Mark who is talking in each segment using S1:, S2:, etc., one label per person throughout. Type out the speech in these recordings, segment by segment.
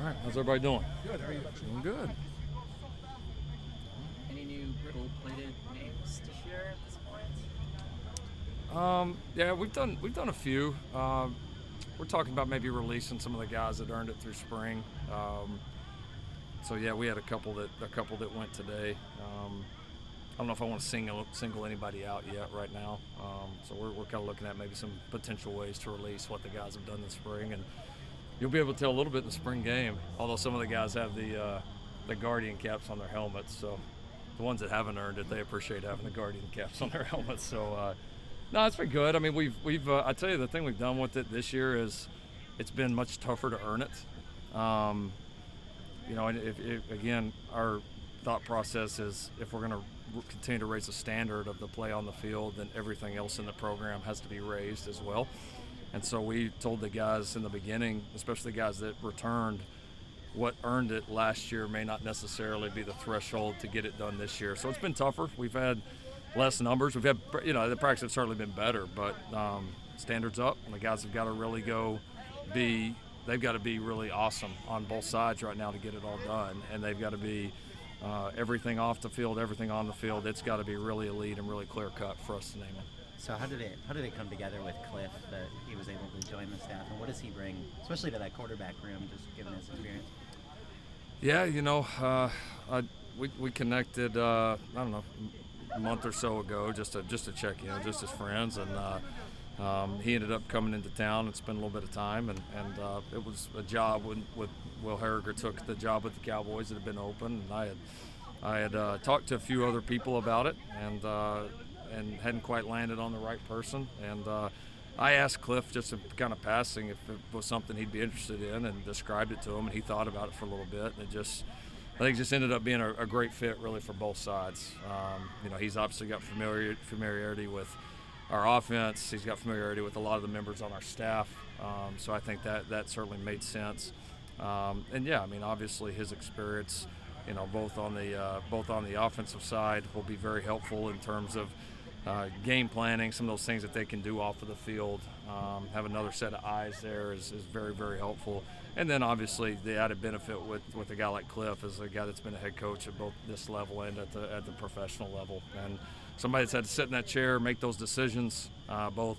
S1: right, how's everybody doing?
S2: Good, how are you?
S1: Doing good.
S3: Any new gold-plated names to share at this point?
S1: Yeah, we've done a few. We're talking about maybe releasing some of the guys that earned it through spring. So yeah, we had a couple that went today. I don't know if I want to single anybody out yet right now. So we're kind of looking at maybe some potential ways to release what the guys have done this spring, and you'll be able to tell a little bit in the spring game. Although some of the guys have the Guardian caps on their helmets, so the ones that haven't earned it, they appreciate having the Guardian caps on their helmets. So no, it's been good. I mean, we've I tell you, the thing we've done with it this year is it's been much tougher to earn it. You know, and if again, our thought process is if we're going to continue to raise the standard of the play on the field, then everything else in the program has to be raised as well. And so we told the guys in the beginning, especially the guys that returned, what earned it last year may not necessarily be the threshold to get it done this year. So it's been tougher. We've had less numbers. We've had, you know, the practice have certainly been better, but standards up, and the guys have got to really they've got to be really awesome on both sides right now to get it all done. And they've got to be everything off the field, everything on the field. It's got to be really elite and really clear cut for us to name it.
S3: So how did it come together with Kliff that he was able to join the staff, and what does he bring, especially to that quarterback room, just given his experience?
S1: Yeah, you know, we connected I don't know, a month or so ago just to check in, just as friends, and he ended up coming into town and spent a little bit of time, and it was a job with Will Harriger took the job with the Cowboys that had been open, and I had talked to a few other people about it, and hadn't quite landed on the right person, and I asked Kliff just in kind of passing if it was something he'd be interested in, and described it to him, and he thought about it for a little bit, and I think it just ended up being a great fit really for both sides. You know, he's obviously got familiarity with our offense. He's got familiarity with a lot of the members on our staff, so I think that certainly made sense. And yeah, I mean, obviously his experience, you know, both on the offensive side will be very helpful in terms of game planning, some of those things that they can do off of the field. Have another set of eyes there is very, very helpful. And then obviously the added benefit with a guy like Kliff is a guy that's been a head coach at both this level and at the professional level. And somebody that's had to sit in that chair, make those decisions, both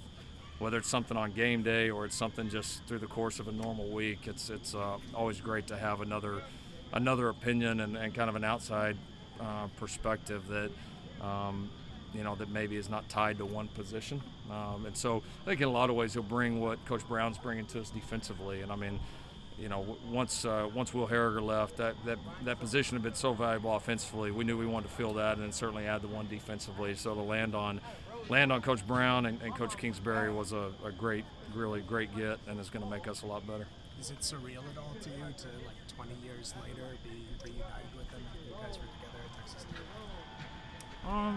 S1: whether it's something on game day or it's something just through the course of a normal week. It's always great to have another opinion and kind of an outside perspective that you know, that maybe is not tied to one position. And so I think in a lot of ways he'll bring what Coach Brown's bringing to us defensively. And I mean, you know, once Will Harriger left, that position had been so valuable offensively. We knew we wanted to fill that, and then certainly add the one defensively. So to land on Coach Brown and Coach Kingsbury was a really great get, and is going to make us a lot better.
S2: Is it surreal at all to you to, like, 20 years later, be reunited with them after you guys were together at Texas Tech?
S1: I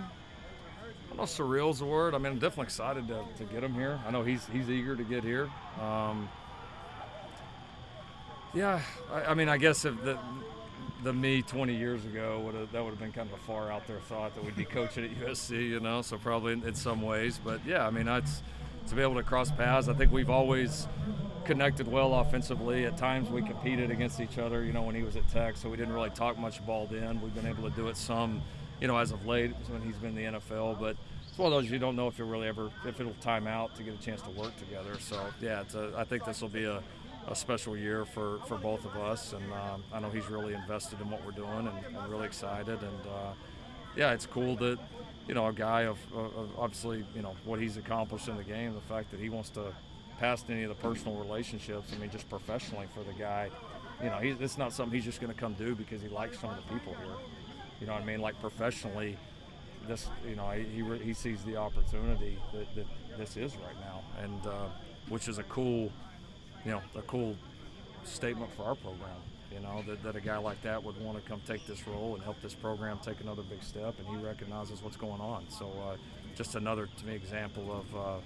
S1: don't know if surreal is the word. I mean, I'm definitely excited to get him here. I know he's eager to get here. Yeah, I mean, I guess if the me 20 years ago that would have been kind of a far out there thought that we'd be coaching at USC, you know. So probably in some ways, but yeah, I mean, it's to be able to cross paths. I think we've always connected well offensively. At times we competed against each other, you know, when he was at Tech, so we didn't really talk much ball in. We've been able to do it some, you know, as of late when he's been in the NFL, but it's one of those you don't know if it'll time out to get a chance to work together. So yeah, I think this will be a special year for both of us, and I know he's really invested in what we're doing, and I'm really excited. And yeah, it's cool that, you know, a guy of obviously, you know, what he's accomplished in the game, the fact that he wants to past any of the personal relationships, I mean, just professionally for the guy, you know, it's not something he's just going to come do because he likes some of the people here. You know what I mean? Like professionally, this, you know, he sees the opportunity that this is right now, and which is a cool statement for our program. You know, that a guy like that would want to come take this role and help this program take another big step, and he recognizes what's going on. So just another, to me, example of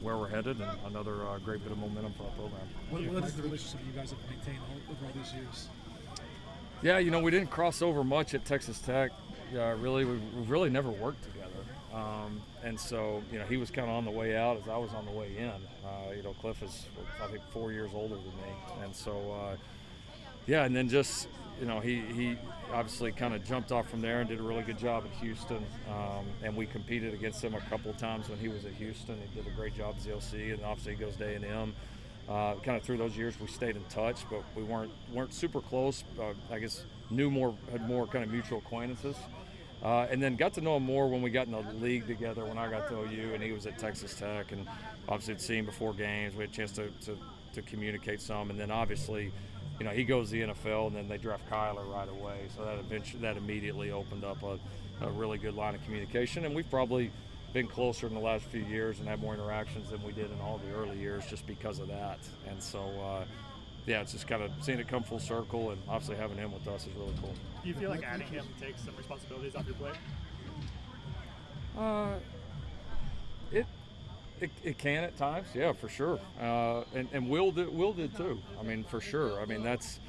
S1: where we're headed, and another great bit of momentum for our program.
S2: What is the relationship you guys have maintained over all these years?
S1: Yeah, you know, we didn't cross over much at Texas Tech. Really, we've really never worked together. And so, you know, he was kind of on the way out as I was on the way in. You know, Kliff is, I think, 4 years older than me. And so, yeah, and then just, he obviously kind of jumped off from there and did a really good job at Houston. And we competed against him a couple of times when he was at Houston. He did a great job as LC, and obviously he goes to A&M. Kind of through those years we stayed in touch, but we weren't super close. I guess had more kind of mutual acquaintances. And then got to know him more when we got in the league together when I got to OU and he was at Texas Tech, and obviously had seen him before games. We had a chance to communicate some, and then obviously, he goes to the NFL, and then they draft Kyler right away. So that immediately opened up a really good line of communication, and we've probably been closer in the last few years and had more interactions than we did in all the early years just because of that. And so, it's just kind of seeing it come full circle, and obviously having him with us is really cool.
S4: Do you feel like adding him takes some responsibilities off your plate?
S1: It can at times, yeah, for sure. And Will did too. I mean, for sure. I mean, that's,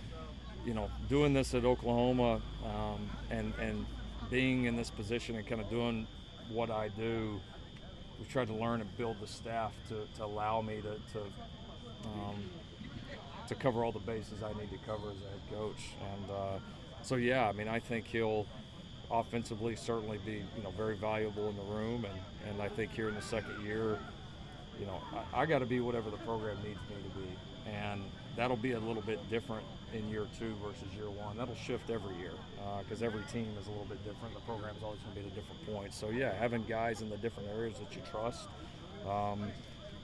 S1: doing this at Oklahoma, and being in this position and kind of doing what I do, we've tried to learn and build the staff to allow me to cover all the bases I need to cover as a head coach. And so, yeah, I mean, I think he'll offensively certainly be, very valuable in the room. And I think here in the second year, I got to be whatever the program needs me to be. And that'll be a little bit different in year 2 versus year 1. That'll shift every year because every team is a little bit different. The program's always going to be at a different point. So, yeah, having guys in the different areas that you trust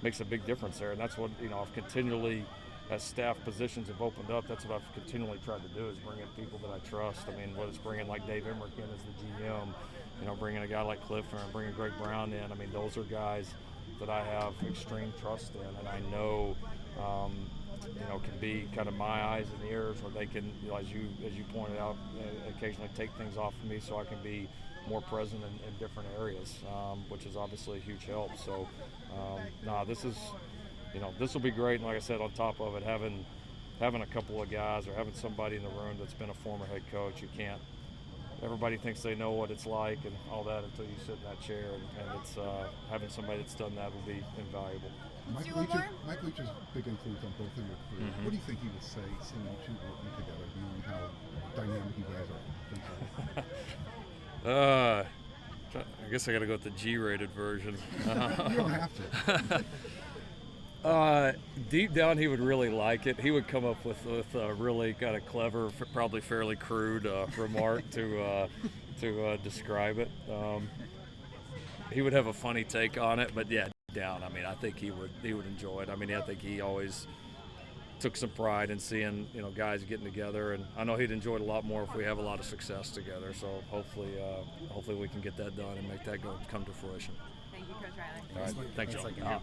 S1: makes a big difference there. And that's what, I've continually, as staff positions have opened up, that's what I've continually tried to do, is bring in people that I trust. I mean, whether it's bringing like Dave Emmerich in as the GM, bringing a guy like Kliff and bringing Greg Brown in. I mean, those are guys that I have extreme trust in, and I know, can be kind of my eyes and ears, or they can, as you pointed out, occasionally take things off of me so I can be more present in different areas, which is obviously a huge help. So, this will be great. And like I said, on top of it, having a couple of guys or having somebody in the room that's been a former head coach, everybody thinks they know what it's like and all that until you sit in that chair, and it's having somebody that's done that will be invaluable.
S5: Mike Leach is a big influence on both of your careers. What do you think he would say seeing you two working together, knowing how dynamic you guys are?
S1: I guess I got to go with the G-rated version.
S5: You don't have to.
S1: Deep down, he would really like it. He would come up with a really kind of clever, probably fairly crude remark to describe it. He would have a funny take on it, but yeah, deep down, I mean, I think he would enjoy it. I mean, I think he always took some pride in seeing guys getting together, and I know he'd enjoy it a lot more if we have a lot of success together. So hopefully we can get that done and make that come to fruition.
S6: Thank you, Coach Riley.
S1: All right, thanks, y'all.